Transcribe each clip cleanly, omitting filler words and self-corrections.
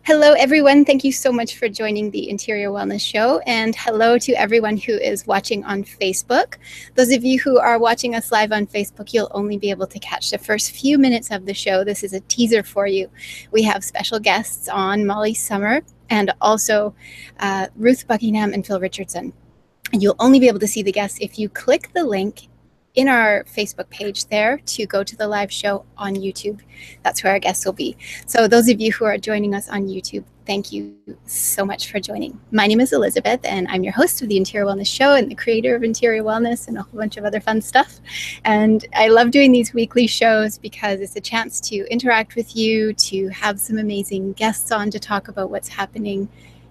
Hello, everyone. Thank you so much for joining the Interior Wellness Show. And hello to everyone who is watching on Facebook. Those of you who are watching us live on Facebook, you'll only be able to catch the first few minutes of the show. This is a teaser for you. We have special guests on, Molly Summer and also Ruth Buckingham and Phil Richardson. And you'll only be able to see the guests if you click the link in our Facebook page there to go to the live show on YouTube. That's where our guests will be. So those of you who are joining us on YouTube, thank you so much for joining. My name is Elizabeth, and I'm your host of the Interior Wellness Show and the creator of Interior Wellness and a whole bunch of other fun stuff. And I love doing these weekly shows because it's a chance to interact with you, to have some amazing guests on to talk about what's happening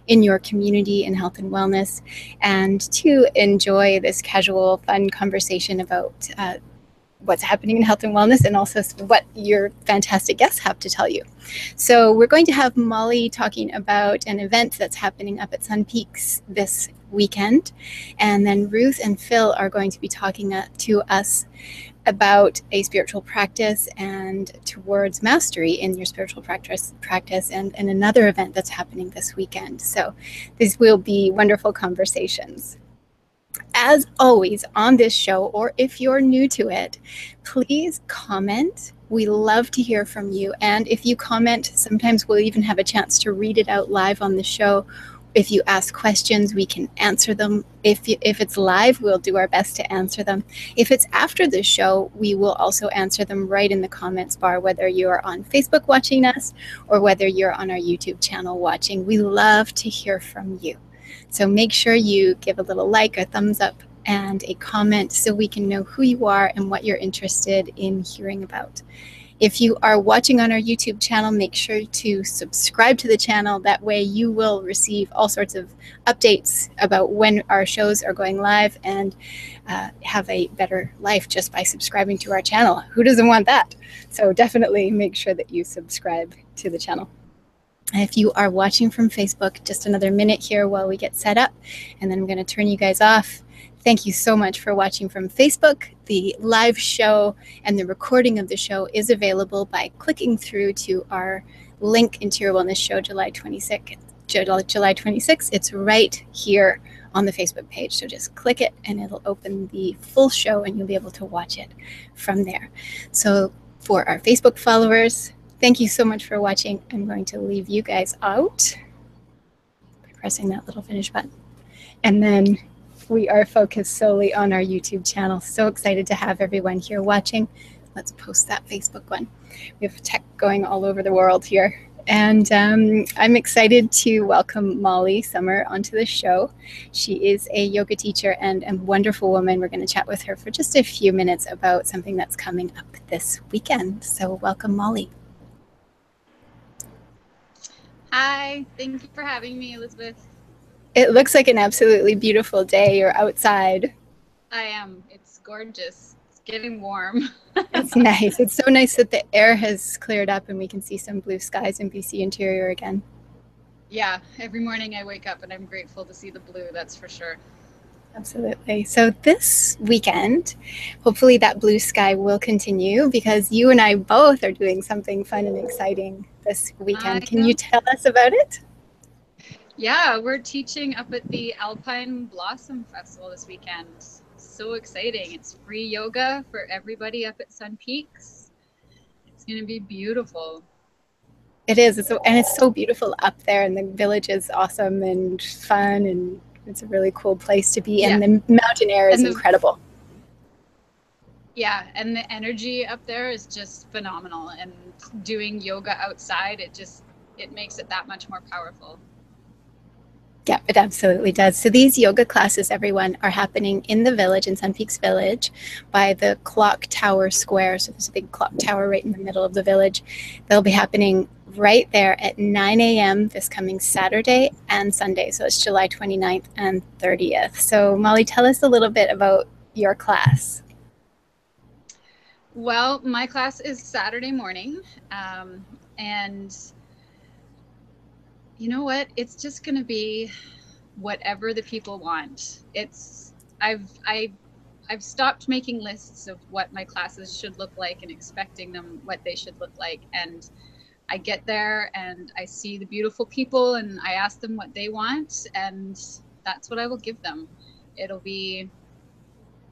in your community in health and wellness, and to enjoy this casual, fun conversation about what's happening in health and wellness, and also what your fantastic guests have to tell you. So we're going to have Molly talking about an event that's happening up at Sun Peaks this weekend, and then Ruth and Phil are going to be talking to us about a spiritual practice and towards mastery in your spiritual practice and another event that's happening this weekend. So these will be wonderful conversations. As always on this show, or if you're new to it, please comment. We love to hear from you. And if you comment, sometimes we'll even have a chance to read it out live on the show. If you ask questions, we can answer them. If it's live, we'll do our best to answer them. If it's after the show, we will also answer them right in the comments bar, whether you're on Facebook watching us or whether you're on our YouTube channel watching. We love to hear from you. So make sure you give a little like, a thumbs up, and a comment so we can know who you are and what you're interested in hearing about. If you are watching on our YouTube channel, make sure to subscribe to the channel. That way you will receive all sorts of updates about when our shows are going live, and have a better life just by subscribing to our channel. Who doesn't want that? So definitely make sure that you subscribe to the channel. If you are watching from Facebook, just another minute here while we get set up, and then I'm going to turn you guys off. Thank you so much for watching from Facebook. The live show and the recording of the show is available by clicking through to our link, Interior Wellness Show, July 26th. It's right here on the Facebook page. So just click it and it'll open the full show and you'll be able to watch it from there. So for our Facebook followers, thank you so much for watching. I'm going to leave you guys out by pressing that little finish button. And then we are focused solely on our YouTube channel. So excited to have everyone here watching. Let's post that Facebook one. We have tech going all over the world here. And I'm excited to welcome Molly Summer onto the show. She is a yoga teacher and a wonderful woman. We're going to chat with her for just a few minutes about something that's coming up this weekend. So welcome, Molly. Hi, thank you for having me, Elizabeth. It looks like an absolutely beautiful day. You're outside. I am. It's gorgeous. It's getting warm. It's nice. It's so nice that the air has cleared up and we can see some blue skies in BC Interior again. Yeah, every morning I wake up and I'm grateful to see the blue, that's for sure. Absolutely. So this weekend, hopefully that blue sky will continue, because you and I both are doing something fun and exciting this weekend. Can you tell us about it? Yeah, we're teaching up at the Alpine Blossom Festival this weekend. So exciting. It's free yoga for everybody up at Sun Peaks. It's going to be beautiful. It is. And it's so beautiful up there, and the village is awesome and fun, and it's a really cool place to be. And the mountain air is incredible. Yeah, and the energy up there is just phenomenal. And doing yoga outside, it makes it that much more powerful. Yeah, it absolutely does. So these yoga classes, everyone, are happening in the village, in Sun Peaks Village, by the Clock Tower Square. So there's a big clock tower right in the middle of the village. They'll be happening right there at 9 a.m. this coming Saturday and Sunday. So it's July 29th and 30th. So Molly, tell us a little bit about your class. Well, my class is Saturday morning, and you know what? It's just going to be whatever the people want. I've stopped making lists of what my classes should look like and expecting them what they should look like. And I get there and I see the beautiful people and I ask them what they want, and that's what I will give them. It'll be,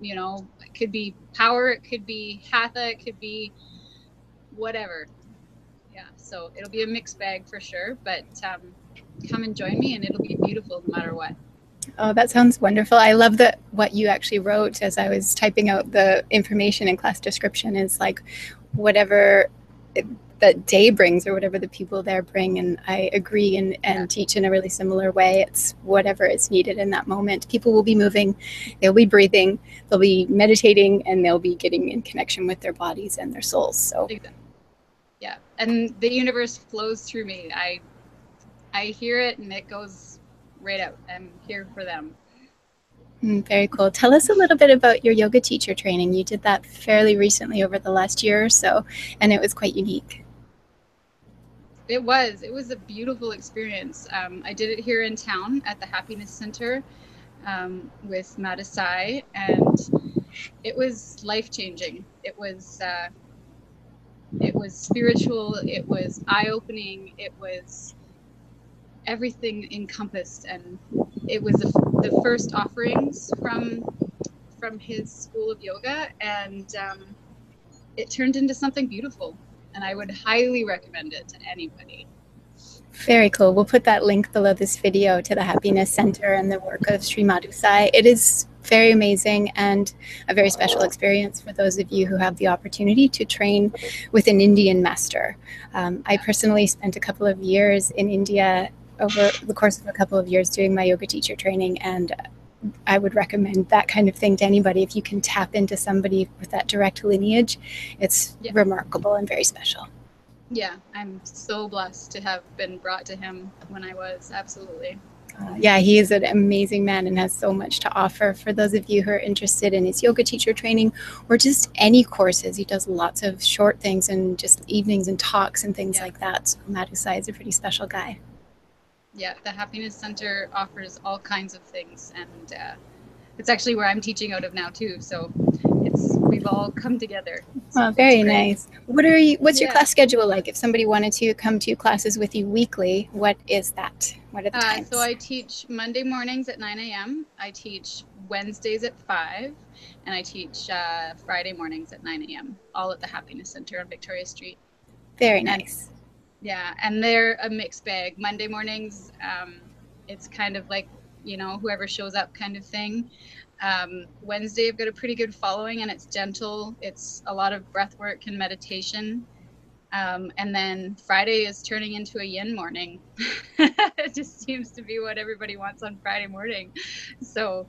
you know, it could be power, it could be hatha, it could be whatever. Yeah, so it'll be a mixed bag for sure, but come and join me and it'll be beautiful no matter what. Oh, that sounds wonderful. I love that what you actually wrote as I was typing out the information in class description is like whatever that day brings or whatever the people there bring. And I agree and teach in a really similar way. It's whatever is needed in that moment. People will be moving, they'll be breathing, they'll be meditating, and they'll be getting in connection with their bodies and their souls. So yeah, and the universe flows through me. I hear it and it goes right out. I'm here for them. Very cool. Tell us a little bit about your yoga teacher training. You did that fairly recently over the last year or so, and it was quite unique. It was a beautiful experience. I did it here in town at the Happiness Center with Madisai, and it was life-changing. It was spiritual, it was eye-opening, it was everything encompassed, and it was the first offerings from his school of yoga, and it turned into something beautiful, and I would highly recommend it to anybody. Very cool. We'll put that link below this video to the Happiness Center and the work of Sri Madhusai. It is very amazing and a very special experience for those of you who have the opportunity to train with an Indian master. I personally spent a couple of years in India over the course of a couple of years doing my yoga teacher training, and I would recommend that kind of thing to anybody. If you can tap into somebody with that direct lineage, it's remarkable and very special. Yeah, I'm so blessed to have been brought to him when I was, absolutely. Yeah, he is an amazing man and has so much to offer. For those of you who are interested in his yoga teacher training or just any courses, he does lots of short things and just evenings and talks and things like that. So Madhusai is a pretty special guy. Yeah, the Happiness Center offers all kinds of things, and it's actually where I'm teaching out of now too. So we've all come together. Oh, very nice. What's your class schedule like? If somebody wanted to come to classes with you weekly, what is that? What are the times? So I teach Monday mornings at 9 a.m. I teach Wednesdays at 5, and I teach Friday mornings at 9 a.m. all at the Happiness Center on Victoria Street. Very nice. Yeah, and they're a mixed bag. Monday mornings, it's kind of like, you know, whoever shows up kind of thing. Wednesday, I've got a pretty good following, and it's gentle. It's a lot of breath work and meditation. And then Friday is turning into a yin morning. It just seems to be what everybody wants on Friday morning. So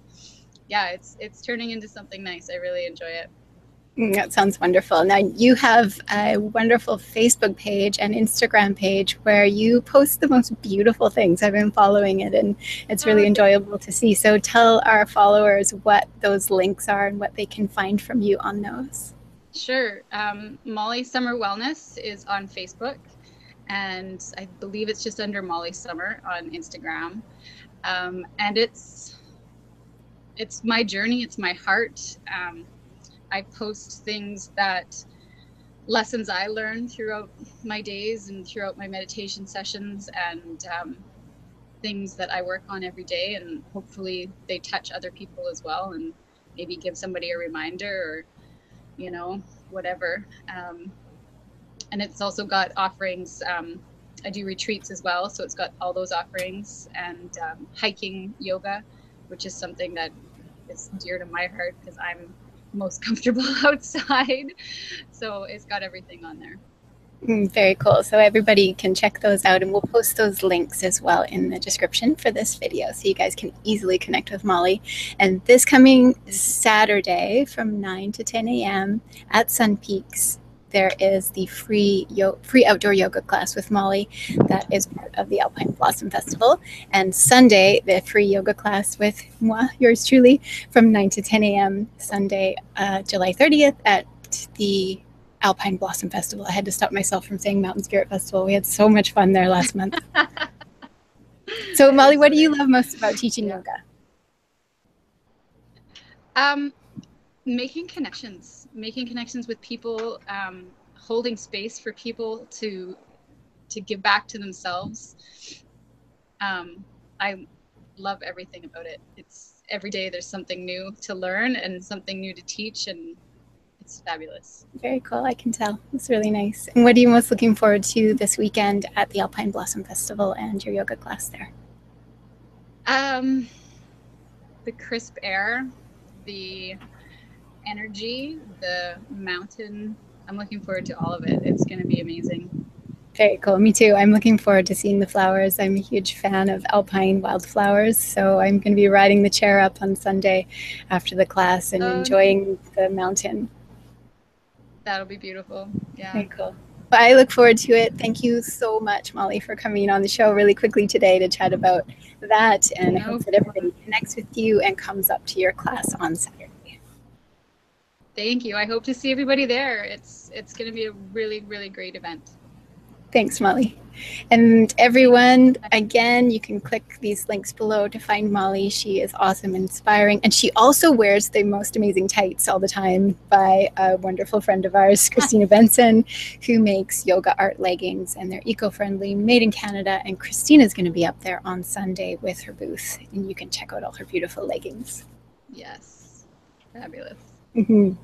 yeah, it's turning into something nice. I really enjoy it. That sounds wonderful. Now, you have a wonderful Facebook page and Instagram page where you post the most beautiful things. I've been following it, and it's really enjoyable to see. So tell our followers what those links are and what they can find from you on those. Sure. Molly Summer Wellness is on Facebook, and I believe it's just under Molly Summer on Instagram. And it's my journey. It's my heart. I post things lessons I learned throughout my days and throughout my meditation sessions, and things that I work on every day, and hopefully they touch other people as well, and maybe give somebody a reminder, or, you know, whatever. And it's also got offerings. I do retreats as well, so it's got all those offerings, and hiking yoga, which is something that is dear to my heart because I'm most comfortable outside. So it's got everything on there. Very cool. So everybody can check those out, and we'll post those links as well in the description for this video so you guys can easily connect with Molly. And this coming Saturday from 9 to 10 a.m. at Sun Peaks, there is the free outdoor yoga class with Molly that is part of the Alpine Blossom Festival. And Sunday, the free yoga class with moi, yours truly, from 9 to 10 a.m. Sunday, July 30th at the Alpine Blossom Festival. I had to stop myself from saying Mountain Spirit Festival. We had so much fun there last month. So Molly, what do you love most about teaching yoga? Making connections with people, holding space for people to to give back to themselves. I love everything about it. It's every day there's something new to learn and something new to teach, and it's fabulous. Very cool. I can tell. It's really nice. And what are you most looking forward to this weekend at the Alpine Blossom Festival and your yoga class there? The crisp air, the energy, the mountain. I'm looking forward to all of it. It's going to be amazing. Very cool. Me too. I'm looking forward to seeing the flowers. I'm a huge fan of alpine wildflowers, so I'm going to be riding the chair up on Sunday after the class and enjoying the mountain. That'll be beautiful. Yeah. Very cool. Well, I look forward to it. Thank you so much, Molly, for coming on the show really quickly today to chat about that. And I hope that everybody connects with you and comes up to your class on Saturday. Thank you. I hope to see everybody there. It's going to be a really, really great event. Thanks, Molly. And everyone, again, you can click these links below to find Molly. She is awesome and inspiring. And she also wears the most amazing tights all the time by a wonderful friend of ours, Christina Benson, who makes yoga art leggings. And they're eco-friendly, made in Canada. And Christina's going to be up there on Sunday with her booth. And you can check out all her beautiful leggings. Yes. Fabulous. Mm-hmm.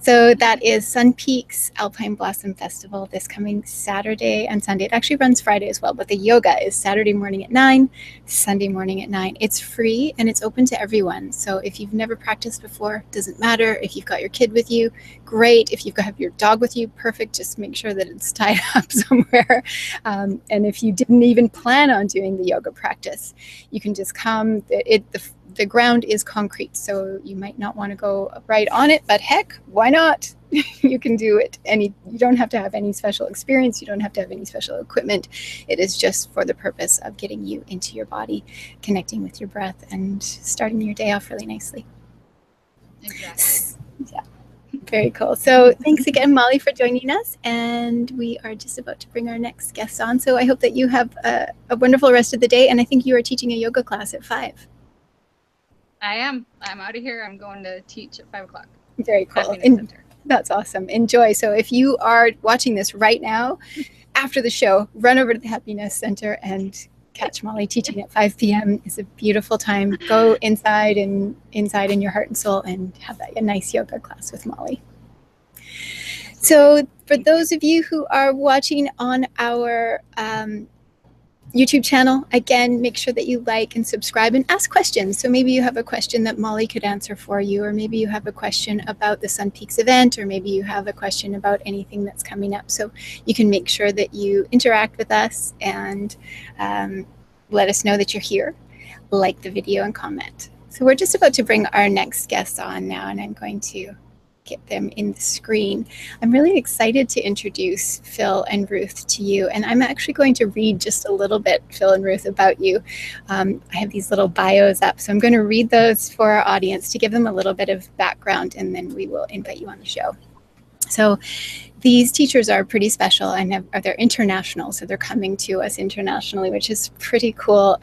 So that is Sun Peaks Alpine Blossom Festival this coming Saturday and Sunday. It actually runs Friday as well, but the yoga is Saturday morning at 9, Sunday morning at 9. It's free and it's open to everyone. So if you've never practiced before, doesn't matter. If you've got your kid with you, great. If you've got your dog with you, perfect. Just make sure that it's tied up somewhere. And if you didn't even plan on doing the yoga practice, you can just come. The ground is concrete, so you might not want to go right on it, but heck, why not? You can do it. You don't have to have any special experience. You don't have to have any special equipment. It is just for the purpose of getting you into your body, connecting with your breath, and starting your day off really nicely. Exactly. Yeah. Very cool. So thanks again, Molly, for joining us. And we are just about to bring our next guest on. So I hope that you have a wonderful rest of the day. And I think you are teaching a yoga class at 5. I am. I'm out of here. I'm going to teach at 5 o'clock. Very cool. And that's awesome. Enjoy. So if you are watching this right now, after the show, run over to the Happiness Center and catch Molly teaching at 5 p.m. It's a beautiful time. Go inside in your heart and soul and have a nice yoga class with Molly. So for those of you who are watching on our YouTube channel, again, make sure that you like and subscribe and ask questions. So maybe you have a question that Molly could answer for you, or maybe you have a question about the Sun Peaks event, or maybe you have a question about anything that's coming up. So you can make sure that you interact with us and let us know that you're here, like the video and comment. So we're just about to bring our next guest on now, and I'm going to get them in the screen. I'm really excited to introduce Phil and Ruth to you, and I'm actually going to read just a little bit, Phil and Ruth, about you. I have these little bios up, so I'm going to read those for our audience to give them a little bit of background, and then we will invite you on the show. So these teachers are pretty special, and they're international, so they're coming to us internationally, which is pretty cool.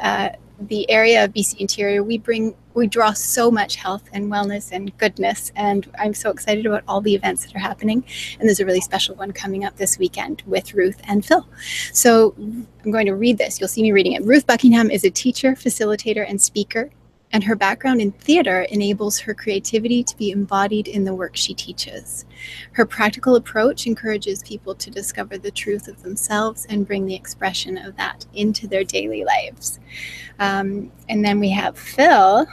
The area of BC Interior, we draw so much health and wellness and goodness, and I'm so excited about all the events that are happening. And there's a really special one coming up this weekend with Ruth and Phil. So I'm going to read this. You'll see me reading it. Ruth Buckingham is a teacher, facilitator, and speaker, and her background in theater enables her creativity to be embodied in the work she teaches. Her practical approach encourages people to discover the truth of themselves and bring the expression of that into their daily lives. And then we have Phil.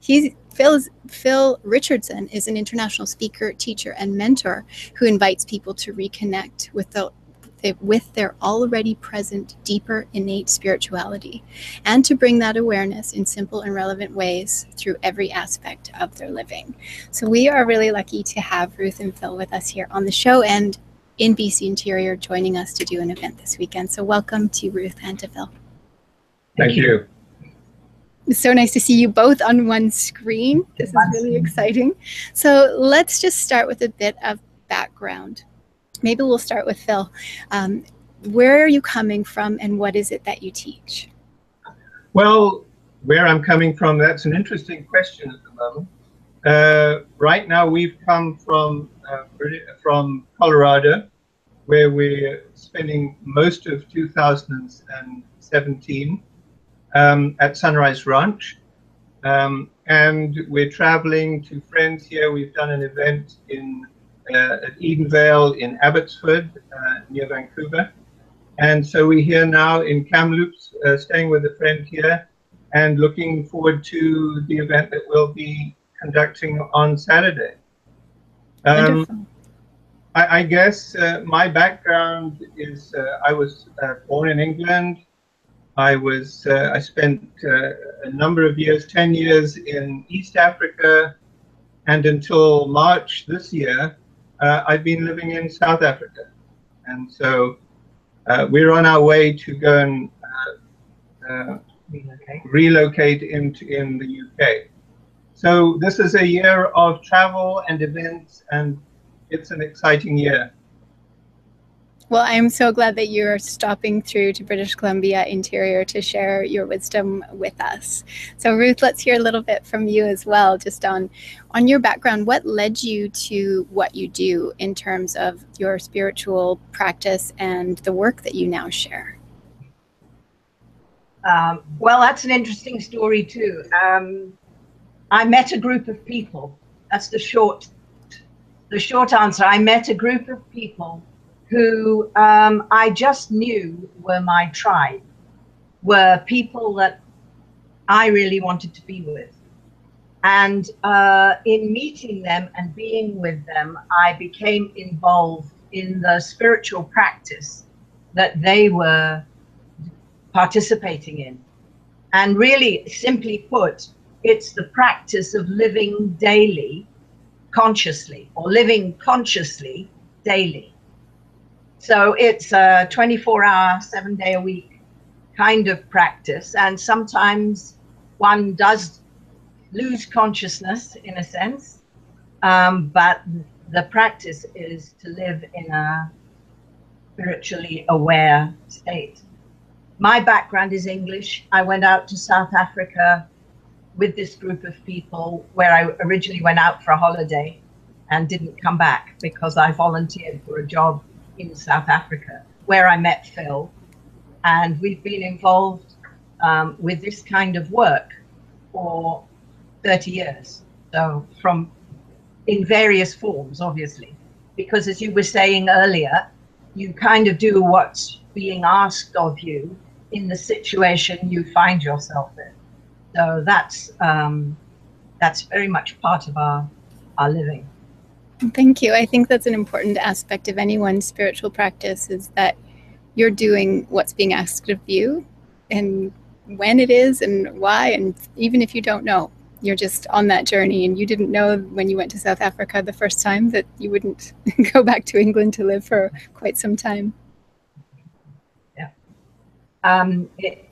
Phil Richardson is an international speaker, teacher, and mentor who invites people to reconnect with their already present, deeper, innate spirituality, and to bring that awareness in simple and relevant ways through every aspect of their living. So we are really lucky to have Ruth and Phil with us here on the show and in BC Interior joining us to do an event this weekend. So welcome to Ruth and to Phil. Thank you. It's so nice to see you both on one screen. This is really exciting. So let's just start with a bit of background. Maybe we'll start with Phil. Where are you coming from, and what is it that you teach? Well, where I'm coming from, that's an interesting question at the moment. Right now, we've come from Colorado, where we're spending most of 2017 at Sunrise Ranch. And we're traveling to friends here. We've done an event at Edenvale in Abbotsford, near Vancouver. And so we're here now in Kamloops, staying with a friend here, and looking forward to the event that we'll be conducting on Saturday. I guess my background is I was born in England. I spent a number of years, 10 years in East Africa, and until March this year, I've been living in South Africa. And so we're on our way to go and relocate in the UK. So this is a year of travel and events, and it's an exciting year. Well, I'm so glad that you're stopping through to British Columbia Interior to share your wisdom with us. So Ruth, let's hear a little bit from you as well, just on your background. What led you to what you do in terms of your spiritual practice and the work that you now share? Well, that's an interesting story too. I met a group of people. That's the short answer. I met a group of people who I just knew were my tribe, were people that I really wanted to be with. And in meeting them and being with them, I became involved in the spiritual practice that they were participating in. And really, simply put, it's the practice of living daily consciously, or living consciously daily. So it's a 24-hour, 7-day-a-week kind of practice. And sometimes one does lose consciousness in a sense, but the practice is to live in a spiritually aware state. My background is English. I went out to South Africa with this group of people, where I originally went out for a holiday and didn't come back because I volunteered for a job in South Africa, where I met Phil. And we've been involved with this kind of work for 30 years. So in various forms, obviously, because as you were saying earlier, you kind of do what's being asked of you in the situation you find yourself in. So that's very much part of our living. Thank you. I think that's an important aspect of anyone's spiritual practice, is that you're doing what's being asked of you, and when it is and why, and even if you don't know, you're just on that journey. And you didn't know when you went to South Africa the first time that you wouldn't go back to England to live for quite some time. Yeah,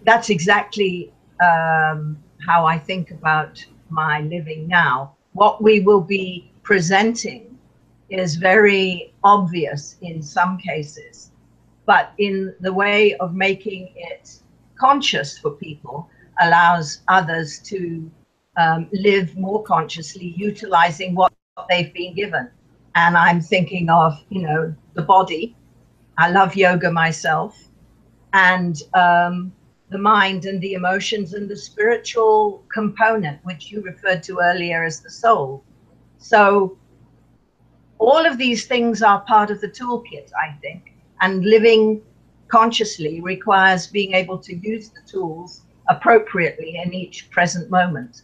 that's exactly how I think about my living now. What we will be presenting is very obvious in some cases, but in the way of making it conscious for people allows others to live more consciously, utilizing what they've been given. And I'm thinking of, the body. I love yoga myself, and the mind and the emotions and the spiritual component, which you referred to earlier as the soul. So all of these things are part of the toolkit, I think, and living consciously requires being able to use the tools appropriately in each present moment.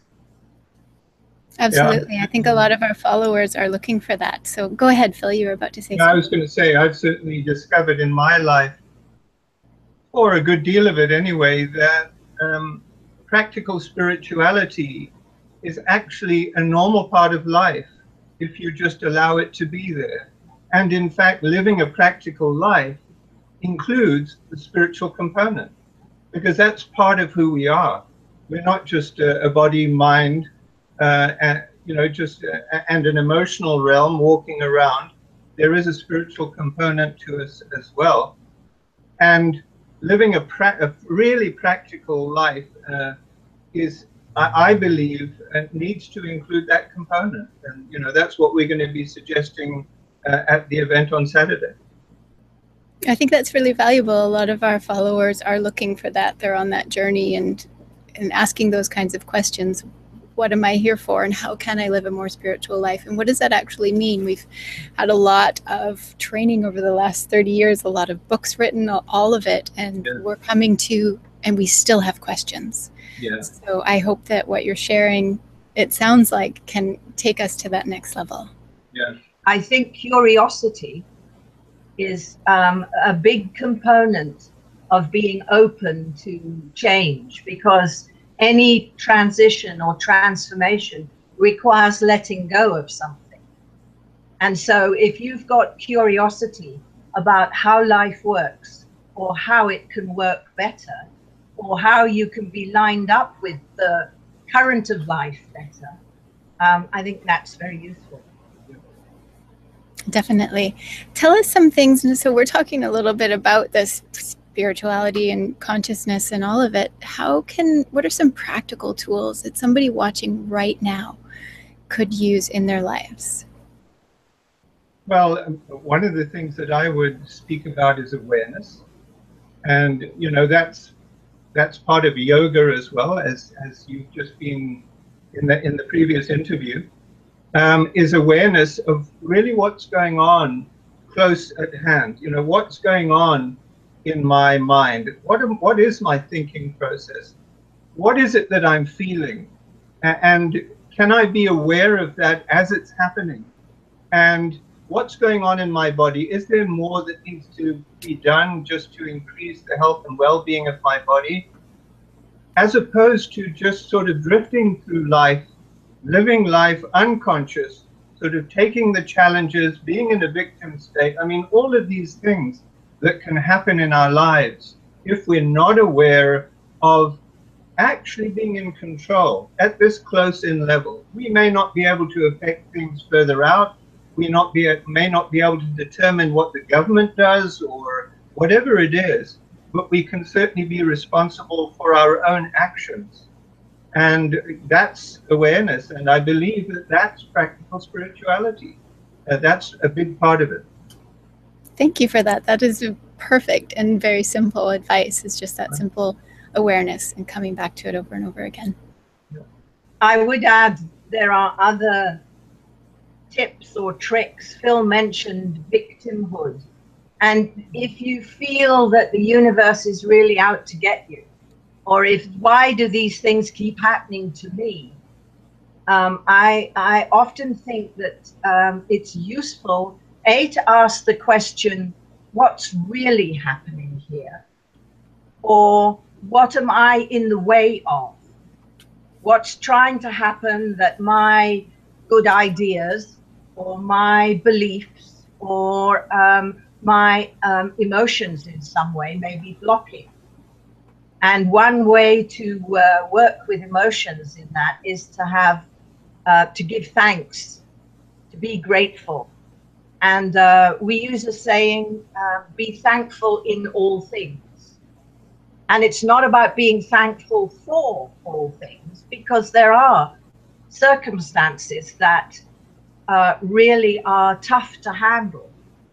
Absolutely. Yeah. I think a lot of our followers are looking for that. So go ahead, Phil, you were about to say something. I was going to say, I've certainly discovered in my life, or a good deal of it anyway, that practical spirituality is actually a normal part of life if you just allow it to be there. And in fact, living a practical life includes the spiritual component, because that's part of who we are. We're not just a body, mind, and an emotional realm walking around. There is a spiritual component to us as well. And living a really practical life is, I believe, needs to include that component. And, that's what we're going to be suggesting at the event on Saturday. I think that's really valuable. A lot of our followers are looking for that. They're on that journey and asking those kinds of questions. What am I here for, and how can I live a more spiritual life, and what does that actually mean? We've had a lot of training over the last 30 years, a lot of books written, all of it, and we're coming to, and we still have questions. So I hope that what you're sharing, it sounds like, can take us to that next level. I think curiosity is a big component of being open to change, because any transition or transformation requires letting go of something. And so if you've got curiosity about how life works, or how it can work better, or how you can be lined up with the current of life better, I think that's very useful. Definitely. Tell us some things. So we're talking a little bit about this spirituality and consciousness and all of it. What are some practical tools that somebody watching right now could use in their lives? Well, one of the things that I would speak about is awareness. And, that's part of yoga as well, as you've just been in the previous interview. Is awareness of really what's going on close at hand. What's going on in my mind? What is my thinking process? What is it that I'm feeling? And can I be aware of that as it's happening? And what's going on in my body? Is there more that needs to be done just to increase the health and well-being of my body? As opposed to just sort of drifting through life, living life unconscious, sort of taking the challenges, being in a victim state. I mean, all of these things that can happen in our lives if we're not aware of actually being in control at this close-in level. We may not be able to affect things further out. We may not be able to determine what the government does or whatever it is, but we can certainly be responsible for our own actions. And that's awareness, and I believe that that's practical spirituality. That's a big part of it. Thank you for that. That is perfect and very simple advice. It's just that simple awareness and coming back to it over and over again. I would add there are other tips or tricks. Phil mentioned victimhood. And if you feel that the universe is really out to get you, or why do these things keep happening to me? I often think that it's useful, to ask the question, what's really happening here? Or what am I in the way of? What's trying to happen that my good ideas or my beliefs or my emotions in some way may be blocking? And one way to work with emotions in that is to have, to give thanks, to be grateful. And we use a saying, be thankful in all things. And it's not about being thankful for all things, because there are circumstances that really are tough to handle.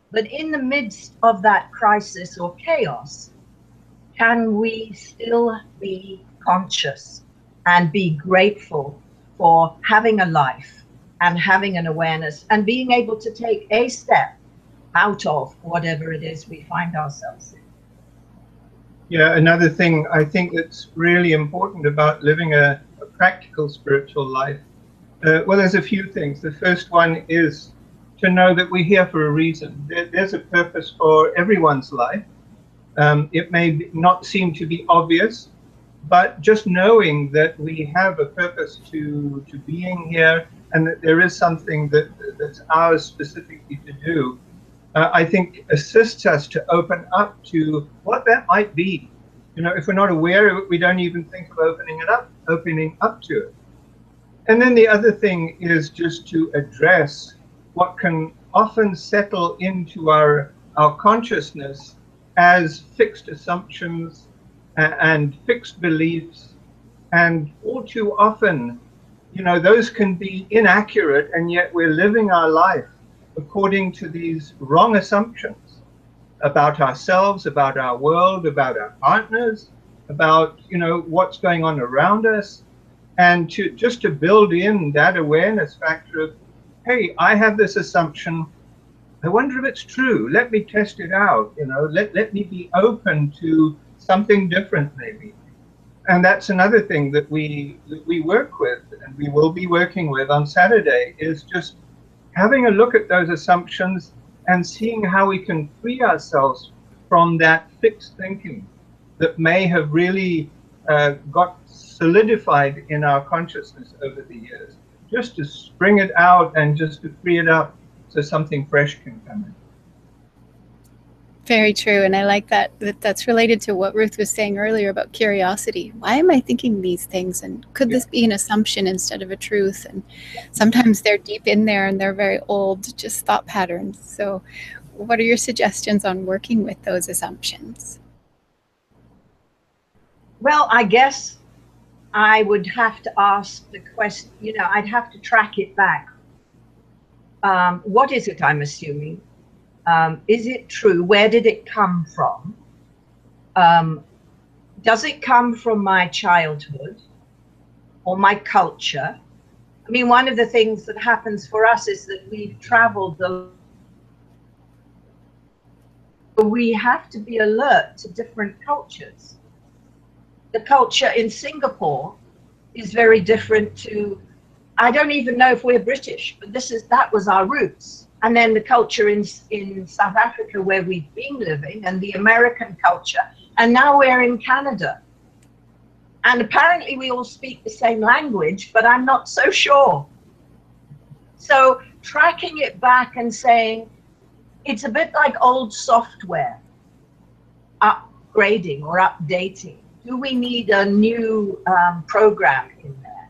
But in the midst of that crisis or chaos, can we still be conscious and be grateful for having a life and having an awareness and being able to take a step out of whatever it is we find ourselves in? Yeah, another thing I think that's really important about living a practical spiritual life, well, there's a few things. The first one is to know that we're here for a reason. There's a purpose for everyone's life. It may not seem to be obvious, but just knowing that we have a purpose to being here and that there is something that's ours specifically to do, I think assists us to open up to what that might be. If we're not aware of it, we don't even think of opening up to it. And then the other thing is just to address what can often settle into our consciousness as fixed assumptions and fixed beliefs, and all too often, those can be inaccurate, and yet we're living our life according to these wrong assumptions. about ourselves, about our world, about our partners, about, you know, what's going on around us, and to just to build in that awareness factor of, hey, I have this assumption. I wonder if it's true. Let me test it out. You know, let me be open to something different, maybe. And that's another thing that we work with, and we will be working with on Saturday, is just having a look at those assumptions and seeing how we can free ourselves from that fixed thinking that may have really got solidified in our consciousness over the years. Just to bring it out and just to free it up so something fresh can come in. Very true. And I like that's related to what Ruth was saying earlier about curiosity. Why am I thinking these things? And could this be an assumption instead of a truth? And sometimes they're deep in there and they're very old, just thought patterns. So what are your suggestions on working with those assumptions? Well, I guess I would have to ask the question, you know, I'd have to track it back. What is it I'm assuming? Is it true? Where did it come from? Does it come from my childhood or my culture? I mean, one of the things that happens for us is that we've traveled we have to be alert to different cultures. The culture in Singapore is very different to, I don't even know if we're British, but that was our roots. And then the culture in South Africa where we've been living, and the American culture, and now we're in Canada. And apparently we all speak the same language, but I'm not so sure. So tracking it back and saying, it's a bit like old software, upgrading or updating. Do we need a new program in there?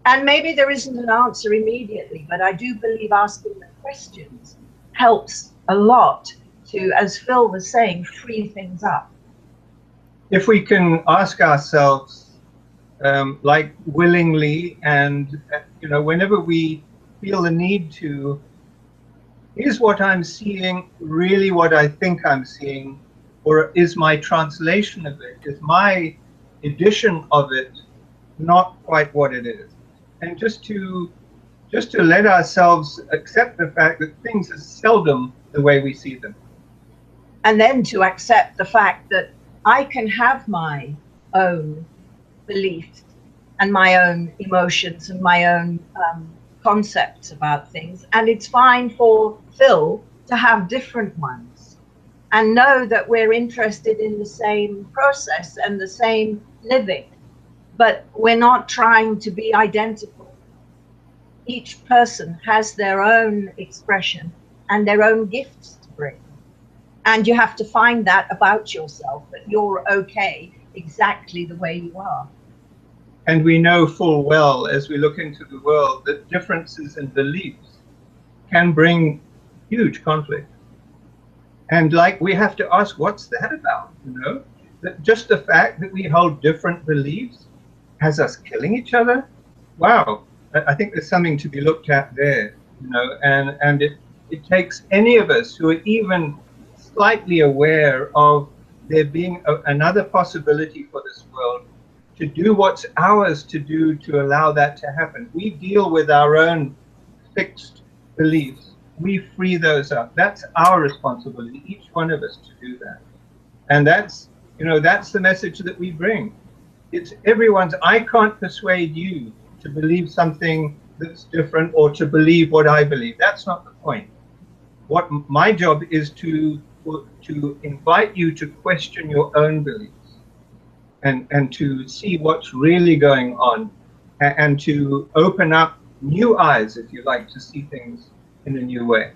And maybe there isn't an answer immediately, but I do believe asking the questions helps a lot to, as Phil was saying, free things up. If we can ask ourselves, like willingly, and you know, whenever we feel the need to, is what I'm seeing really what I think I'm seeing, or is my translation of it, is my edition of it not quite what it is? And just to let ourselves accept the fact that things are seldom the way we see them. And then to accept the fact that I can have my own beliefs and my own emotions and my own concepts about things. And it's fine for Phil to have different ones, and know that we're interested in the same process and the same living, but we're not trying to be identical. Each person has their own expression and their own gifts to bring. And you have to find that about yourself, that you're okay exactly the way you are. And we know full well, as we look into the world, that differences in beliefs can bring huge conflict. And like, we have to ask, what's that about? You know, that just the fact that we hold different beliefs has us killing each other. Wow, I think there's something to be looked at there. You know, and it takes any of us who are even slightly aware of there being another possibility for this world to do what's ours to do to allow that to happen. We deal with our own fixed beliefs. We free those up. That's our responsibility, each one of us, to do that. And that's, you know, that's the message that we bring. It's everyone's. I can't persuade you to believe something that's different or to believe what I believe. That's not the point. What my job is to invite you to question your own beliefs and to see what's really going on, and to open up new eyes, if you like, to see things in a new way.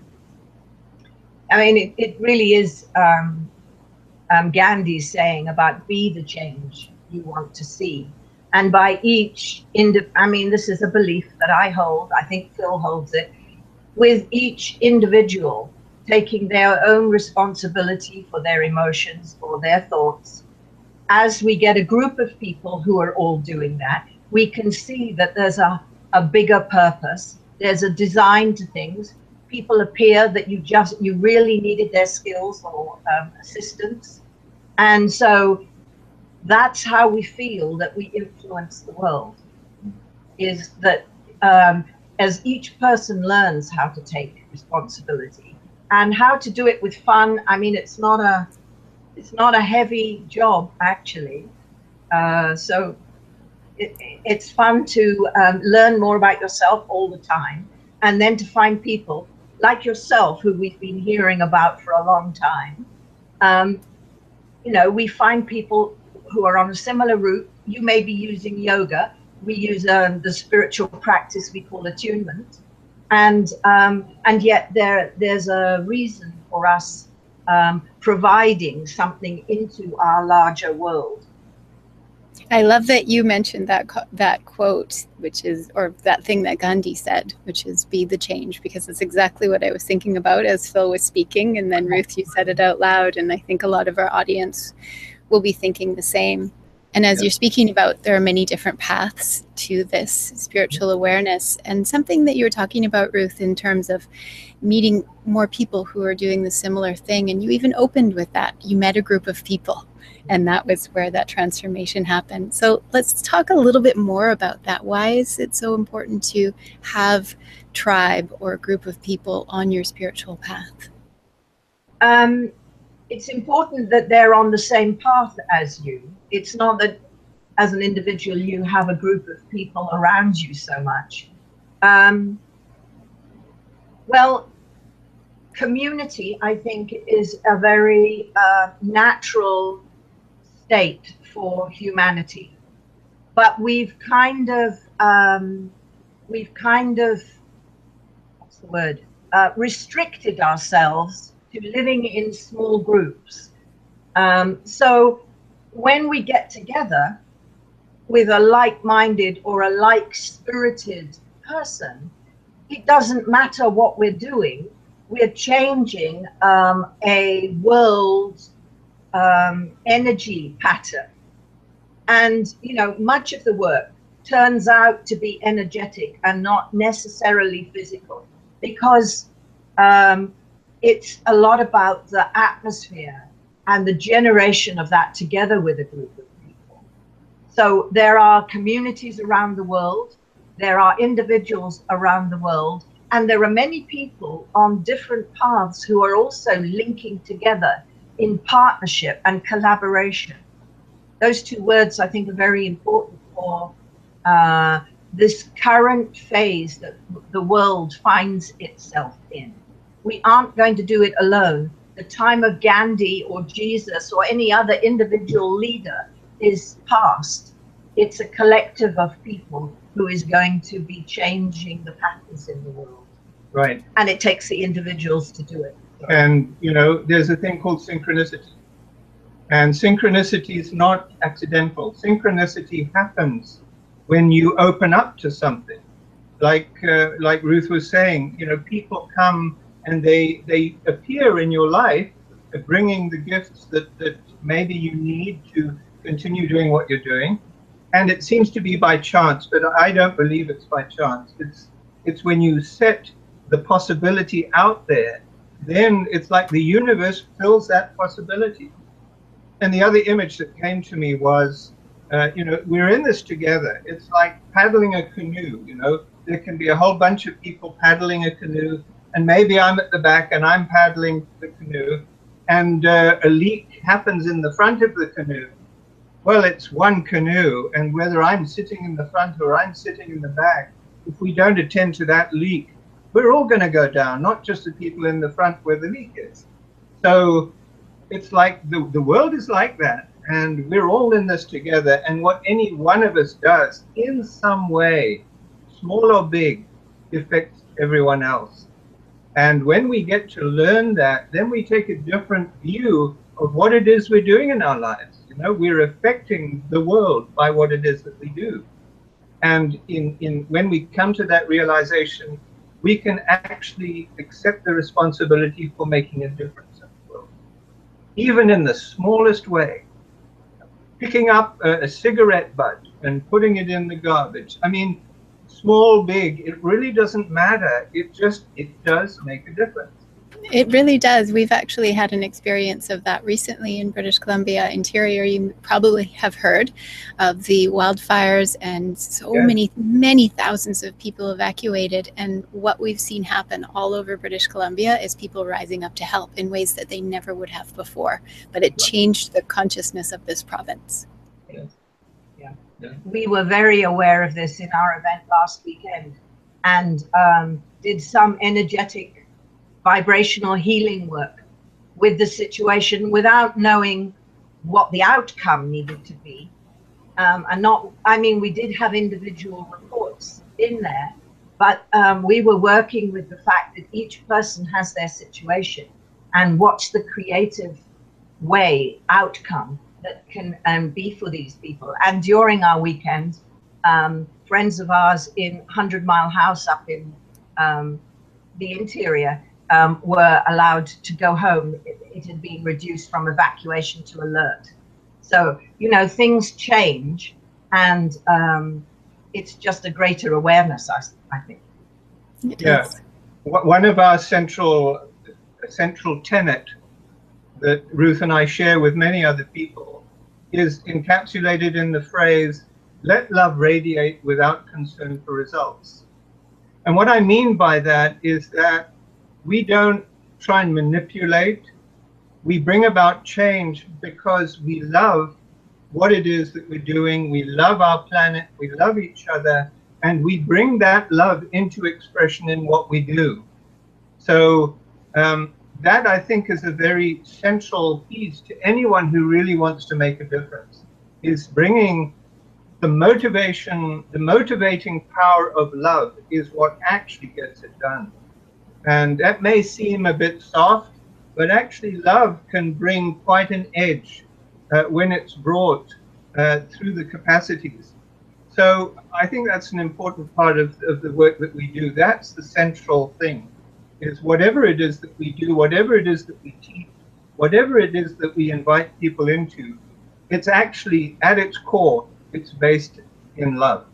I mean, it really is Gandhi's saying about be the change you want to see. And by each, I mean, this is a belief that I hold, I think Phil holds it, with each individual taking their own responsibility for their emotions, for their thoughts. As we get a group of people who are all doing that, we can see that there's a bigger purpose. There's a design to things. people appear that you really needed their skills or assistance. And so that's how we feel that we influence the world, is that as each person learns how to take responsibility and how to do it with fun. I mean, it's not a heavy job, actually. So it's fun to learn more about yourself all the time, and then to find people like yourself who we've been hearing about for a long time. You know, we find people who are on a similar route. You may be using yoga. We use the spiritual practice we call attunement, and yet there's a reason for us providing something into our larger world. I love that you mentioned that quote, which is, or that thing that Gandhi said, which is "be the change," because it's exactly what I was thinking about as Phil was speaking, and then Ruth, you said it out loud, and I think a lot of our audience will be thinking the same. And as you're speaking about, there are many different paths to this spiritual awareness, and something that you were talking about, Ruth, in terms of meeting more people who are doing the similar thing, and you even opened with that. You met a group of people, and that was where that transformation happened. So let's talk a little bit more about that. Why is it so important to have tribe or a group of people on your spiritual path? It's important that they're on the same path as you. It's not that as an individual you have a group of people around you so much. Well, community, I think, is a very natural state for humanity, but we've kind of what's the word, restricted ourselves to living in small groups. So when we get together with a like-minded or a like-spirited person, it doesn't matter what we're doing. We're changing a world energy pattern. And, you know, much of the work turns out to be energetic and not necessarily physical, because it's a lot about the atmosphere and the generation of that together with a group of people. So there are communities around the world, there are individuals around the world, and there are many people on different paths who are also linking together in partnership and collaboration. Those two words, I think, are very important for this current phase that the world finds itself in. We aren't going to do it alone. The time of Gandhi or Jesus or any other individual leader is past. It's a collective of people who is going to be changing the patterns in the world. Right. And it takes the individuals to do it. And, you know, there's a thing called synchronicity. And synchronicity is not accidental. Synchronicity happens when you open up to something. Like Ruth was saying, you know, people come and they appear in your life, bringing the gifts that maybe you need to continue doing what you're doing. And it seems to be by chance, but I don't believe it's by chance. It's when you set the possibility out there, then it's like the universe fills that possibility. And the other image that came to me was, you know, we're in this together. It's like paddling a canoe, you know. There can be a whole bunch of people paddling a canoe, and maybe I'm at the back and I'm paddling the canoe, and a leak happens in the front of the canoe. Well, it's one canoe, and whether I'm sitting in the front or I'm sitting in the back, if we don't attend to that leak, we're all going to go down, not just the people in the front where the leak is. So it's like the world is like that, and we're all in this together, and what any one of us does in some way, small or big, affects everyone else. And when we get to learn that, then we take a different view of what it is we're doing in our lives. You know, we're affecting the world by what it is that we do. And when we come to that realization, we can actually accept the responsibility for making a difference in the world, even in the smallest way. Picking up a cigarette butt and putting it in the garbage. I mean, small, big, it really doesn't matter. It does make a difference. It really does. We've actually had an experience of that recently in British Columbia interior. You probably have heard of the wildfires and so many thousands of people evacuated. And what we've seen happen all over British Columbia is people rising up to help in ways that they never would have before. But it changed the consciousness of this province. Yes. Yeah. We were very aware of this in our event last weekend, and did some energetic vibrational healing work with the situation without knowing what the outcome needed to be. We did have individual reports in there, but we were working with the fact that each person has their situation and what's the creative outcome that can be for these people. And during our weekend, friends of ours in 100 Mile House up in the interior were allowed to go home. It had been reduced from evacuation to alert. So, things change, and it's just a greater awareness, I think. Yeah. One of our central tenet that Ruth and I share with many other people is encapsulated in the phrase, let love radiate without concern for results. And what I mean by that is that we don't try and manipulate. We bring about change because we love what it is that we're doing. We love our planet. We love each other. And we bring that love into expression in what we do. So that, I think, is a very central piece to anyone who really wants to make a difference, is bringing the motivation, the motivating power of love is what actually gets it done. And that may seem a bit soft, but actually love can bring quite an edge when it's brought through the capacities. So I think that's an important part of the work that we do. That's the central thing, is whatever it is that we do, whatever it is that we teach, whatever it is that we invite people into, it's actually, at its core, it's based in love.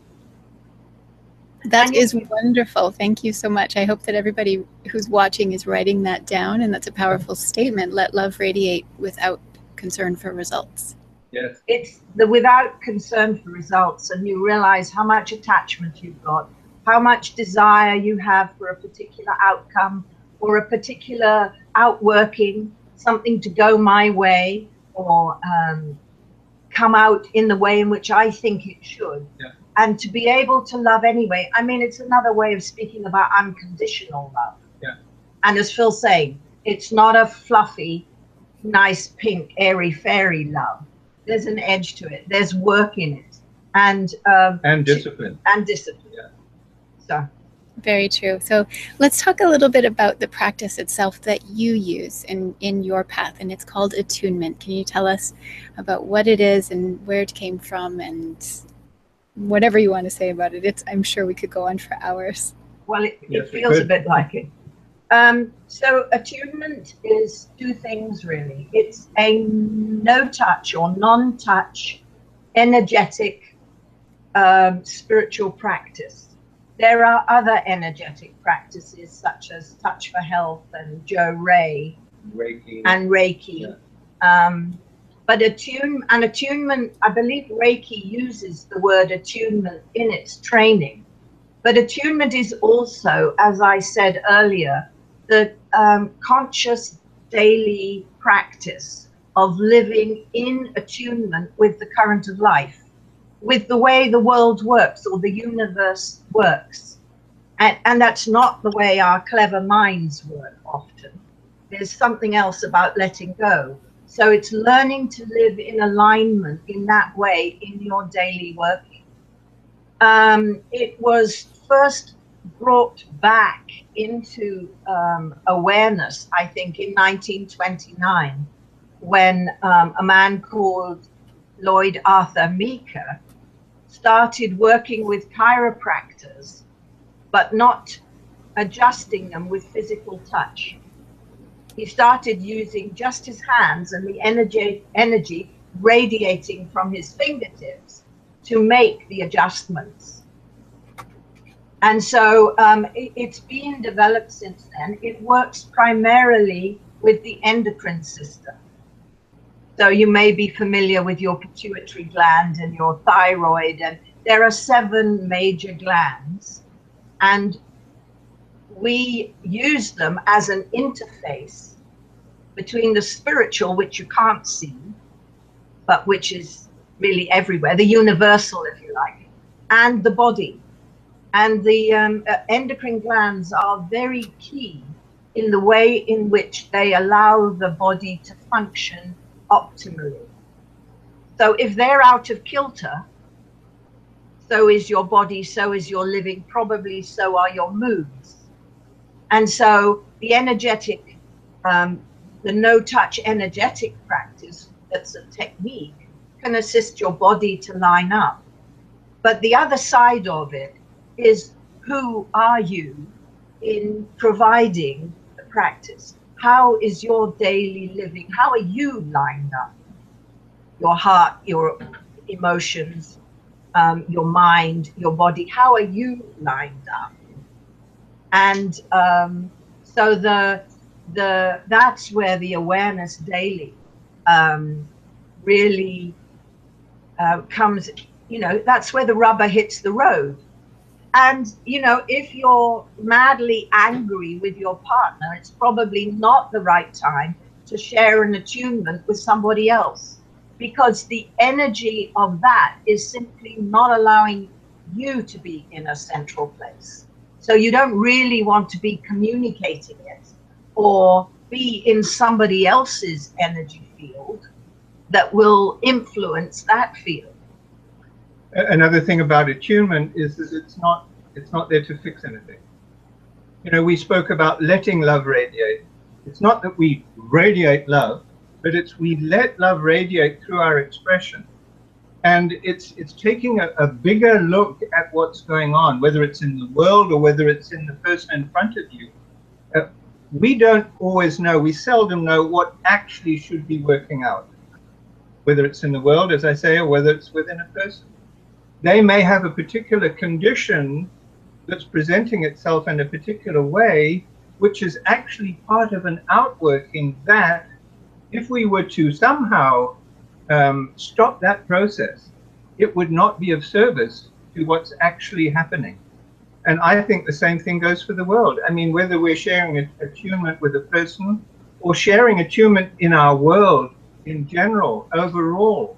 That is wonderful. Thank you so much. I hope that everybody who's watching is writing that down, and that's a powerful statement. Let love radiate without concern for results. Yes. It's the without concern for results, and you realize how much attachment you've got, how much desire you have for a particular outcome or a particular outworking, something to go my way or come out in the way in which I think it should. Yeah. And to be able to love anyway. I mean, it's another way of speaking about unconditional love. Yeah. And as Phil's saying, it's not a fluffy, nice, pink, airy, fairy love. There's an edge to it. There's work in it. And discipline. And discipline. Yeah. So. Very true. So let's talk a little bit about the practice itself that you use in your path, and it's called Attunement. Can you tell us about what it is and where it came from and whatever you want to say about it? I'm sure we could go on for hours. Well, it feels a bit like it. So attunement is two things, really. It's a no-touch or non-touch energetic spiritual practice. There are other energetic practices such as Touch for Health and Reiki. Yeah. But attunement, I believe Reiki uses the word attunement in its training. But attunement is also, as I said earlier, the conscious daily practice of living in attunement with the current of life, with the way the world works or the universe works. And that's not the way our clever minds work often. There's something else about letting go. So it's learning to live in alignment in that way in your daily working. It was first brought back into awareness, I think, in 1929, when a man called Lloyd Arthur Meeker started working with chiropractors, but not adjusting them with physical touch. He started using just his hands and the energy radiating from his fingertips to make the adjustments. And so it's been developed since then. It works primarily with the endocrine system. So you may be familiar with your pituitary gland and your thyroid, and there are 7 major glands, and we use them as an interface between the spiritual, which you can't see, but which is really everywhere, the universal, if you like, and the body. And the endocrine glands are very key in the way in which they allow the body to function optimally. So if they're out of kilter, so is your body, so is your living, probably so are your moods. And so the energetic, the no-touch energetic practice, that's a technique, can assist your body to line up. But the other side of it is, who are you in providing the practice? How is your daily living? How are you lined up? Your heart, your emotions, your mind, your body, how are you lined up? And so that's where the awareness daily really comes, that's where the rubber hits the road. And, if you're madly angry with your partner, it's probably not the right time to share an attunement with somebody else, because the energy of that is simply not allowing you to be in a central place. So you don't really want to be communicating it or be in somebody else's energy field that will influence that field. Another thing about attunement is that it's not there to fix anything. We spoke about letting love radiate. It's not that we radiate love, but it's we let love radiate through our expression. And it's taking a bigger look at what's going on, whether it's in the world or whether it's in the person in front of you. We don't always know, we seldom know what actually should be working out, whether it's in the world, as I say, or whether it's within a person. They may have a particular condition that's presenting itself in a particular way, which is actually part of an outworking that, if we were to somehow stop that process, it would not be of service to what's actually happening. And I think the same thing goes for the world. I mean, whether we're sharing attunement with a person or sharing attunement in our world in general, overall,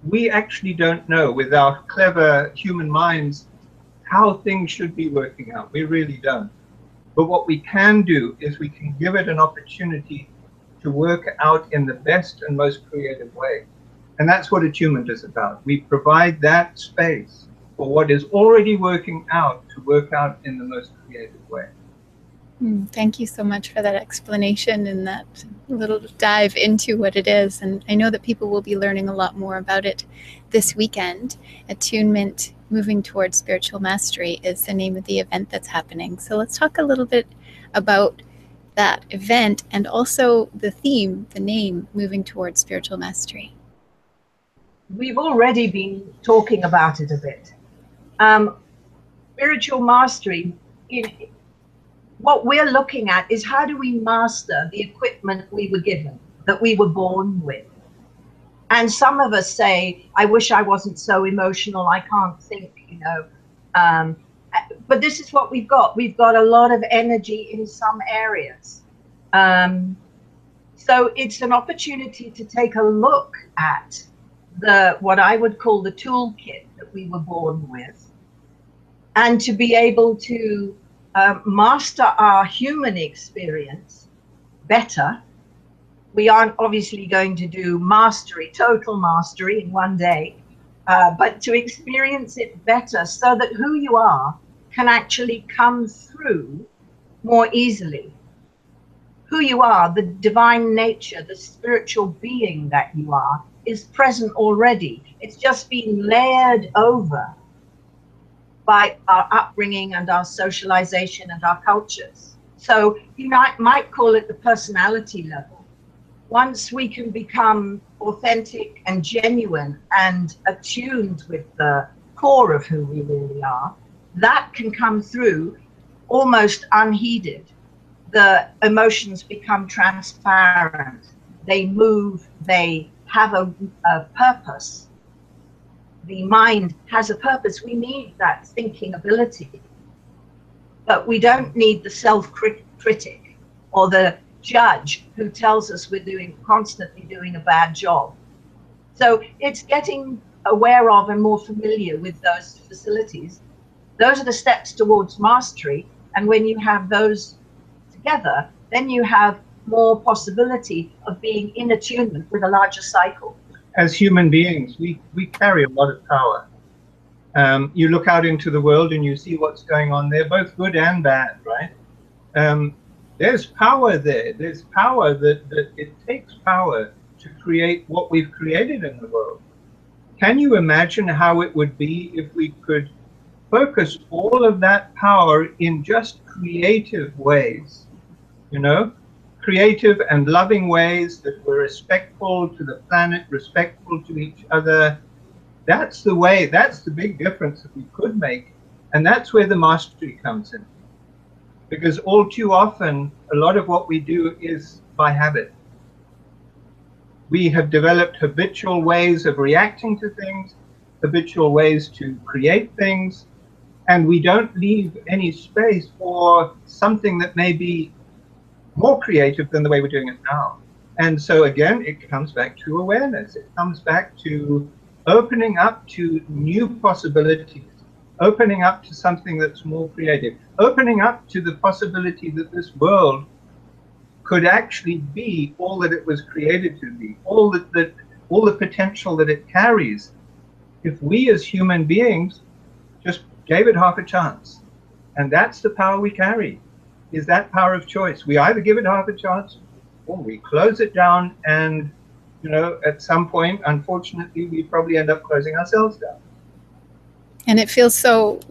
we actually don't know with our clever human minds how things should be working out. We really don't. But what we can do is we can give it an opportunity to work out in the best and most creative way. And that's what attunement is about. We provide that space for what is already working out to work out in the most creative way. Thank you so much for that explanation and that little dive into what it is. And I know that people will be learning a lot more about it this weekend. Attunement, Moving Towards Spiritual Mastery is the name of the event that's happening. So let's talk a little bit about that event and also the theme, the name, Moving Towards Spiritual Mastery. We've already been talking about it a bit. Spiritual mastery, what we're looking at is, how do we master the equipment we were given, that we were born with? And some of us say, I wish I wasn't so emotional, I can't think, but this is what we've got. We've got a lot of energy in some areas. So it's an opportunity to take a look at what I would call the toolkit that we were born with, and to be able to master our human experience better. We aren't obviously going to do mastery, total mastery in one day, but to experience it better so that who you are can actually come through more easily. Who you are, the divine nature, the spiritual being that you are, is present already. It's just been layered over by our upbringing and our socialization and our cultures. So you might call it the personality level. Once we can become authentic and genuine and attuned with the core of who we really are, that can come through almost unheeded. The emotions become transparent. They move, they have a purpose. The mind has a purpose. We need that thinking ability. But we don't need the self-critic or the judge who tells us we're constantly doing a bad job. So it's getting aware of and more familiar with those facilities. Those are the steps towards mastery. And when you have those together, then you have more possibility of being in attunement with a larger cycle. As human beings, we carry a lot of power. You look out into the world and you see what's going on there, both good and bad, right? There's power there. There's power that it takes power to create what we've created in the world. Can you imagine how it would be if we could focus all of that power in just creative ways, you know, creative and loving ways that were respectful to the planet, respectful to each other? That's the way, that's the big difference that we could make. And that's where the mastery comes in. Because all too often, a lot of what we do is by habit. We have developed habitual ways of reacting to things, habitual ways to create things, and we don't leave any space for something that may be more creative than the way we're doing it now. And so again, it comes back to awareness. It comes back to opening up to new possibilities, opening up to something that's more creative, opening up to the possibility that this world could actually be all that it was created to be, all the potential that it carries, if we as human beings just gave it half a chance. And that's the power we carry, is that power of choice. We either give it half a chance or we close it down, and you know, at some point, unfortunately, we probably end up closing ourselves down. And it feels so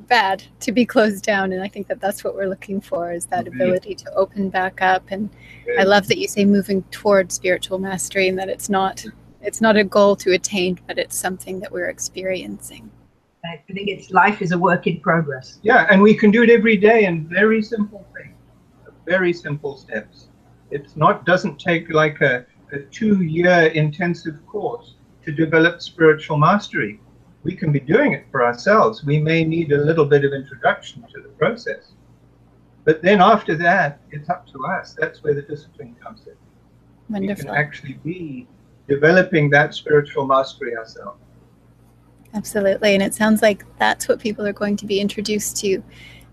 bad to be closed down, and I think that that's what we're looking for, is that ability to open back up. And I love that you say moving toward spiritual mastery, and that it's not a goal to attain, but it's something that we're experiencing. I think life is a work in progress. Yeah, and we can do it every day in very simple things, very simple steps. Doesn't take like a 2-year intensive course to develop spiritual mastery. We can be doing it for ourselves. We may need a little bit of introduction to the process. But then after that, it's up to us. That's where the discipline comes in. Wonderful. We can actually be developing that spiritual mastery ourselves. Absolutely. And it sounds like that's what people are going to be introduced to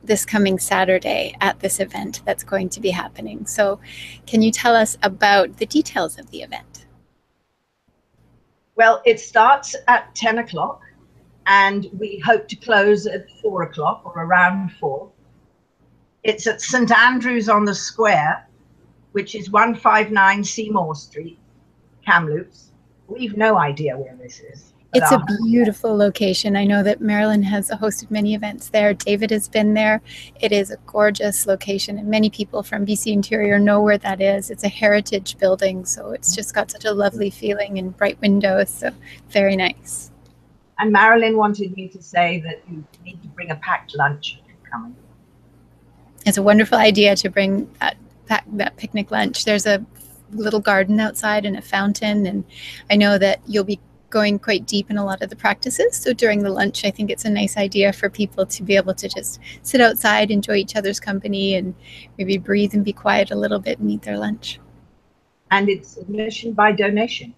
this coming Saturday at this event that's going to be happening. So can you tell us about the details of the event? Well, it starts at 10 o'clock and we hope to close at 4 o'clock or around 4. It's at St. Andrew's on the Square, which is 159 Seymour Street, Kamloops. We've no idea where this is. It's a beautiful location. I know that Marilyn has hosted many events there. David has been there. It is a gorgeous location, and many people from BC Interior know where that is. It's a heritage building, so it's just got such a lovely feeling and bright windows, so very nice. And Marilyn wanted me to say that you need to bring a packed lunch if you're coming. It's a wonderful idea to bring that picnic lunch. There's a little garden outside and a fountain, and I know that you'll be going quite deep in a lot of the practices. So during the lunch, I think it's a nice idea for people to be able to just sit outside, enjoy each other's company, and maybe breathe and be quiet a little bit and eat their lunch. And it's admission by donation.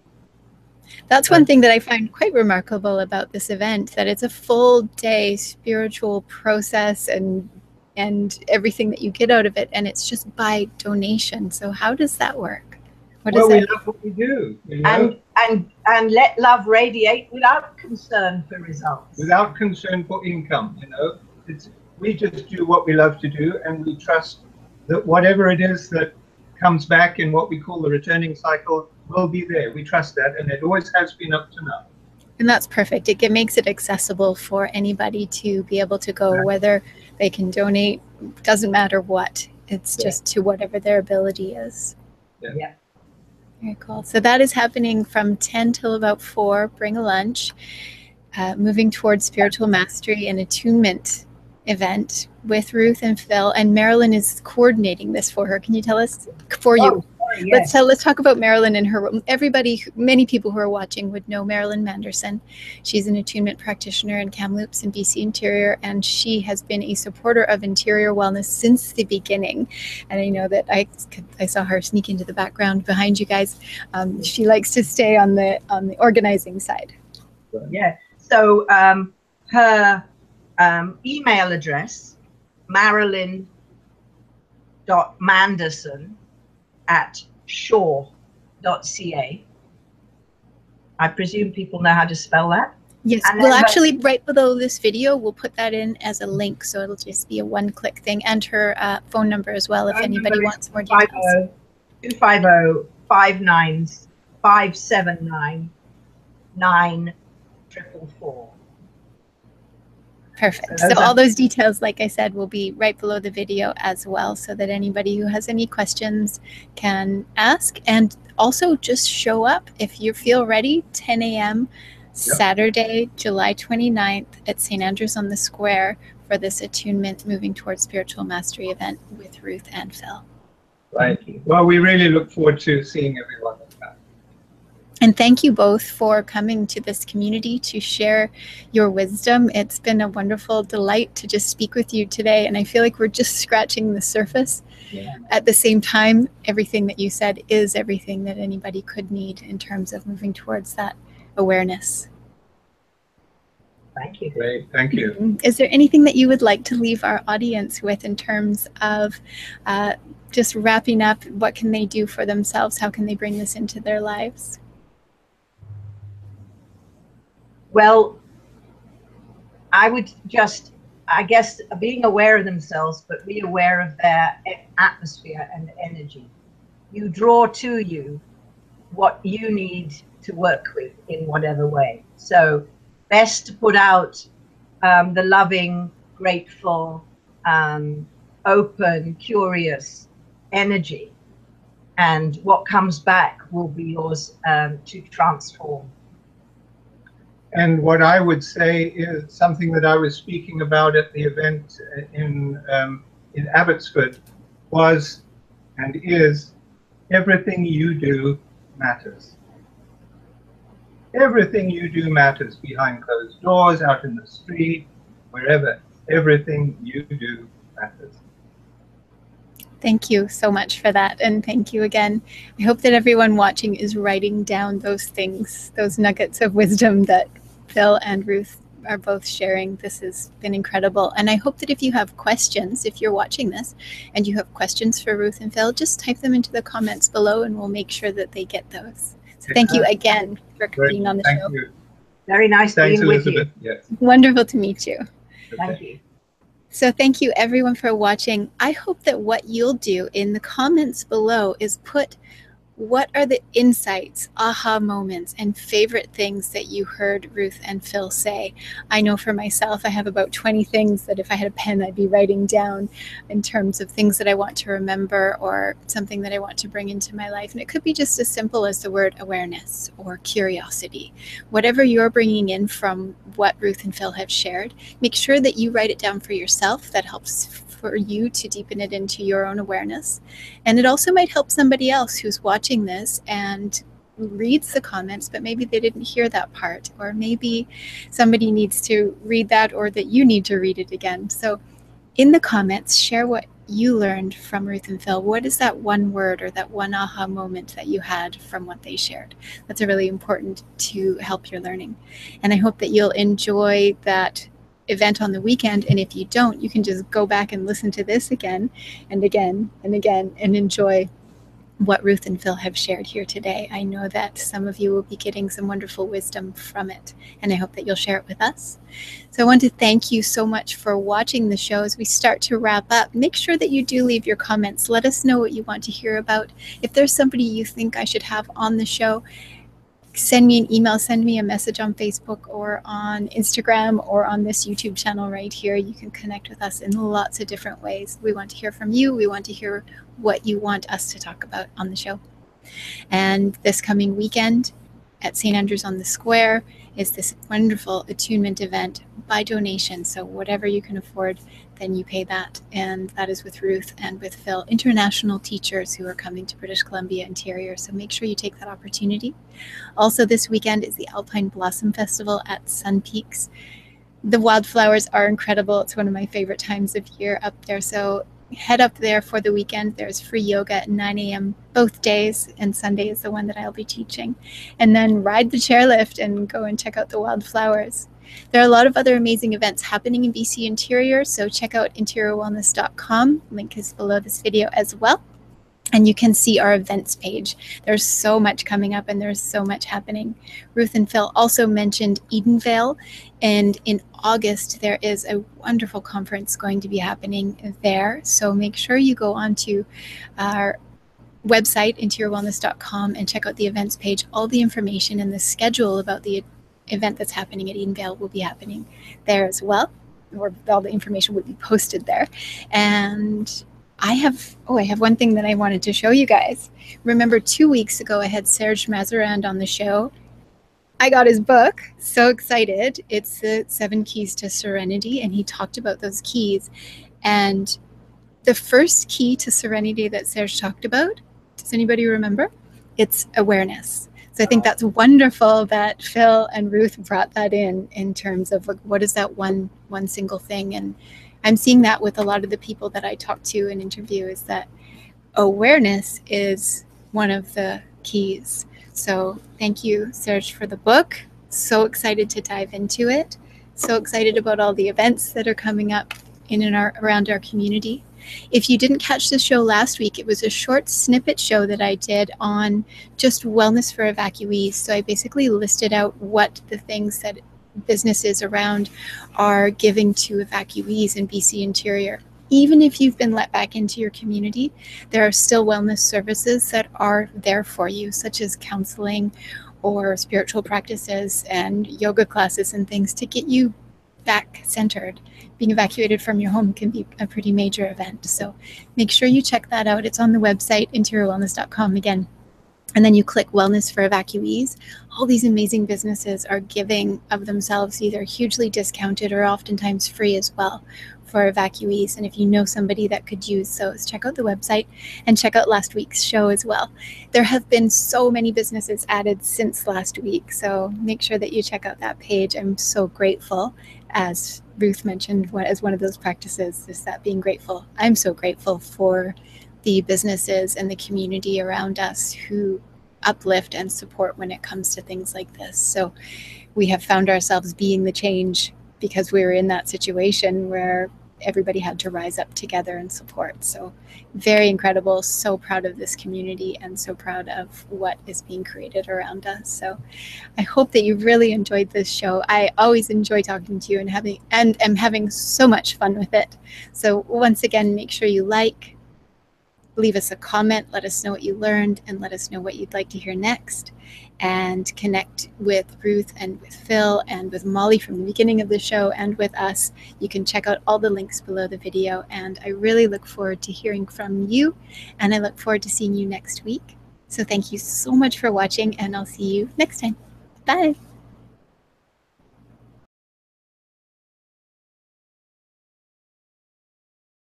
That's one thing that I find quite remarkable about this event, that it's a full day spiritual process and everything that you get out of it, and it's just by donation. So how does that work? Well, we love what we do, you know? And let love radiate without concern for results. Without concern for income, you know. We just do what we love to do, and we trust that whatever it is that comes back in what we call the returning cycle will be there. We trust that, and it always has been up to now. And that's perfect. It makes it accessible for anybody to be able to go, whether they can donate, doesn't matter what. It's just to whatever their ability is. Yeah. Very cool. So that is happening from 10 till about 4. Bring a lunch. Moving Towards Spiritual Mastery and Attunement event with Ruth and Phil, and Marilyn is coordinating this for her. Can you tell us for you? Sorry, yes. Let's talk about Marilyn and her. Many people who are watching would know Marilyn Manderson. She's an attunement practitioner in Kamloops in BC Interior, and she has been a supporter of interior wellness since the beginning. And I know that I saw her sneak into the background behind you guys. She likes to stay on the organizing side. Yeah. So her email address, marilyn.manderson@shaw.ca. I presume people know how to spell that? Yes, we'll actually, right below this video, we'll put that in as a link, so it'll just be a one-click thing, and her phone number as well, if anybody wants more details. 250-579-944. Perfect. So all those details, like I said, will be right below the video as well, so that anybody who has any questions can ask, and also just show up if you feel ready. 10 a.m. Saturday, July 29th at St. Andrews on the Square for this Attunement Moving Towards Spiritual Mastery event with Ruth and Phil. Thank you. Well, we really look forward to seeing everyone at that. And thank you both for coming to this community to share your wisdom. It's been a wonderful delight to just speak with you today. And I feel like we're just scratching the surface. Yeah. At the same time, everything that you said is everything that anybody could need in terms of moving towards that awareness. Thank you. Great. Thank you. Is there anything that you would like to leave our audience with in terms of just wrapping up? What can they do for themselves? How can they bring this into their lives? Well, I would just, I guess, being aware of themselves, but be aware of their atmosphere and energy. You draw to you what you need to work with in whatever way. So best to put out the loving, grateful, open, curious energy. And what comes back will be yours to transform. And what I would say is something that I was speaking about at the event in Abbotsford was and is everything you do matters. Everything you do matters behind closed doors, out in the street, wherever. Everything you do matters. Thank you so much for that. And thank you again. I hope that everyone watching is writing down those things, those nuggets of wisdom that Phil and Ruth are both sharing. This has been incredible. And I hope that if you have questions, if you're watching this and you have questions for Ruth and Phil, just type them into the comments below and we'll make sure that they get those. So thank you again for being on the show. Thank you. Very nice being with you. Yes. Wonderful to meet you. Thank you. So thank you everyone for watching. I hope that what you'll do in the comments below is put what are the insights, aha moments, and favorite things that you heard Ruth and Phil say. I know for myself, I have about 20 things that if I had a pen, I'd be writing down in terms of things that I want to remember or something that I want to bring into my life. And it could be just as simple as the word awareness or curiosity. Whatever you're bringing in from what Ruth and Phil have shared, make sure that you write it down for yourself. That helps for you to deepen it into your own awareness. And it also might help somebody else who's watching this and reads the comments, but maybe they didn't hear that part, or maybe somebody needs to read that, or that you need to read it again. So in the comments, share what you learned from Ruth and Phil. What is that one word or that one aha moment that you had from what they shared? That's really important to help your learning. And I hope that you'll enjoy that event on the weekend, and if you don't, you can just go back and listen to this again and again and again and enjoy what Ruth and Phil have shared here today. I know that some of you will be getting some wonderful wisdom from it, and I hope that you'll share it with us. So I want to thank you so much for watching the show. As we start to wrap up, make sure that you do leave your comments. Let us know what you want to hear about. If there's somebody you think I should have on the show, send me an email, send me a message on Facebook or on Instagram or on this YouTube channel right here. You can connect with us in lots of different ways. We want to hear from you. We want to hear what you want us to talk about on the show. And this coming weekend at St. Andrews on the Square is this wonderful attunement event by donation. So whatever you can afford, then you pay that. And that is with Ruth and with Phil, international teachers who are coming to British Columbia Interior. So make sure you take that opportunity. Also this weekend is the Alpine Blossom Festival at Sun Peaks. The wildflowers are incredible. It's one of my favorite times of year up there. So head up there for the weekend. There's free yoga at 9 a.m. both days, and Sunday is the one that I'll be teaching. And then ride the chairlift and go and check out the wildflowers. There are a lot of other amazing events happening in BC Interior, so check out interiorwellness.com. Link is below this video as well. And you can see our events page. There's so much coming up and there's so much happening. Ruth and Phil also mentioned Edenvale, and in August there is a wonderful conference going to be happening there. So make sure you go onto our website, interiorwellness.com, and check out the events page. All the information and the schedule about the event that's happening at Edenvale will be happening there as well, or all the information will be posted there. And I have one thing that I wanted to show you guys. Remember 2 weeks ago I had Serge Mazarand on the show. I got his book, so excited. It's the 7 Keys to Serenity, and he talked about those keys. And the first key to serenity that Serge talked about, does anybody remember? It's awareness. So I think that's wonderful that Phil and Ruth brought that in terms of like, what is that one single thing. And I'm seeing that with a lot of the people that I talk to and interview, is that awareness is one of the keys. So thank you, Serge, for the book. So excited to dive into it. So excited about all the events that are coming up in and around our community. If you didn't catch the show last week, it was a short snippet show that I did on just wellness for evacuees. So I basically listed out what the things that businesses around are giving to evacuees in BC Interior. Even if you've been let back into your community, there are still wellness services that are there for you, such as counseling or spiritual practices and yoga classes and things to get you back centered. Being evacuated from your home can be a pretty major event. So make sure you check that out. It's on the website, interiorwellness.com again. And then you click Wellness for Evacuees. All these amazing businesses are giving of themselves, either hugely discounted or oftentimes free as well for evacuees. And if you know somebody that could use those, check out the website and check out last week's show as well. There have been so many businesses added since last week, so make sure that you check out that page. I'm so grateful, as Ruth mentioned, as one of those practices is that being grateful. I'm so grateful for the businesses and the community around us who uplift and support when it comes to things like this. So we have found ourselves being the change because we were in that situation where everybody had to rise up together and support. So very incredible, so proud of this community and so proud of what is being created around us. So I hope that you really enjoyed this show. I always enjoy talking to you and am having so much fun with it. So once again, make sure you leave us a comment, let us know what you learned, and let us know what you'd like to hear next. And connect with Ruth and with Phil and with Molly from the beginning of the show and with us. You can check out all the links below the video. And I really look forward to hearing from you. And I look forward to seeing you next week. So thank you so much for watching, and I'll see you next time. Bye.